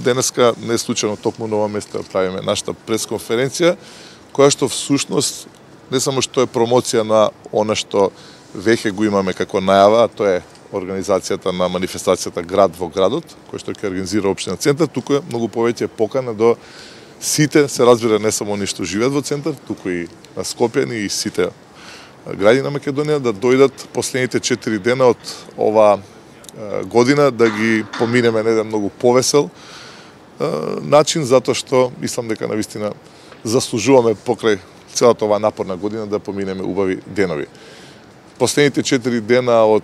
денеска не случајно токму на ова место правиме нашата пресконференција, која што всушност не само што е промоција на она што веќе го имаме како најава, а тоа е организацијата на манифестацијата Град во градот, кој што ќе организира општина Центар, туку е многу повеќе покана до сите, се разбира не само оние што живеат во Центар, туку и на Скопјани и сите граѓани на Македонија да дојдат последните 4 дена од ова година да ги поминеме на еден многу повесел начин, затоа што мислам дека навистина заслужуваме покрај целата оваа напорна година да поминеме убави денови. Последните 4 дена од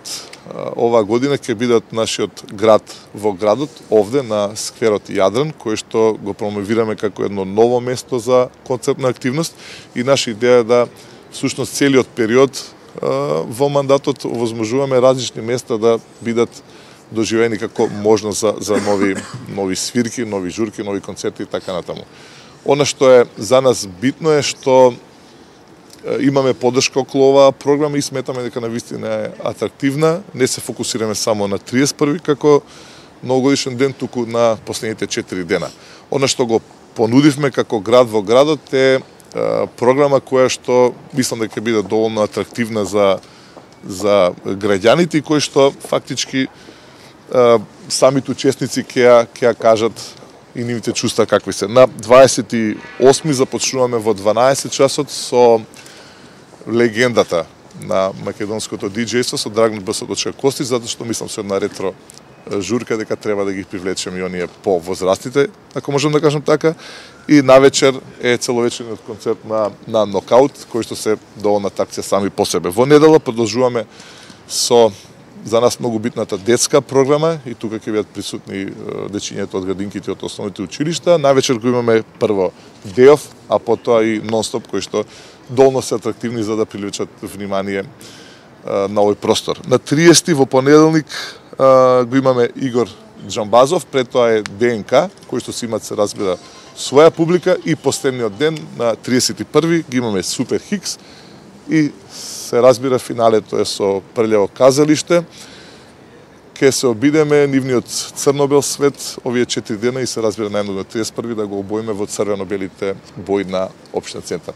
оваа година ќе бидат нашиот град во градот, овде на скверот Јадран, кој што го промовираме како едно ново место за концертна активност и наша идеја е да всушност целиот период во мандатот овозможуваме различни места да бидат доживени како можност за нови свирки, нови журки, нови концерти и така натаму. Она што е за нас битно е што имаме поддршка околу оваа програма и сметаме дека навистина е атрактивна. Не се фокусираме само на 31 како новогодишен ден, туку на последните 4 дена. Она што го понудивме како град во градот е програма која што мислам дека ќе биде доволно атрактивна за граѓаните и кој што фактички самите учесници ќе кажат и нивните чувства какви се. На 28 започнуваме во 12 часот со легендата на македонското диџејство со Драган Басодочка Костич, затоа што мислам со една ретро журка дека треба да ги привлечеме и оние по возрастите, ако можам да кажам така. И навечер е целовечерниот концерт на Нокаут, кој што се доволна атракција сами по себе. Во недела продолжуваме со за нас многу битната детска програма и тука ќе бидат присутни дечињата од градинките од основните училишта. Навечер го имаме прво Деов, а потоа и Нонстоп, кој што доволно се атрактивни за да привлечат внимание на овој простор. На 30 во понеделник го имаме Игор Џамбазов, пред тоа е ДНК, кој што си имат, се разбира, своја публика и последниот ден на 31 ги имаме Супер Хикс и се разбира финалето е со Прљаво казалиште. Ке се обидеме нивниот црно-бел свет овие 4 дена и се разбира најмногу на 31 да го обоиме во црвено-белите бои на општина Центар.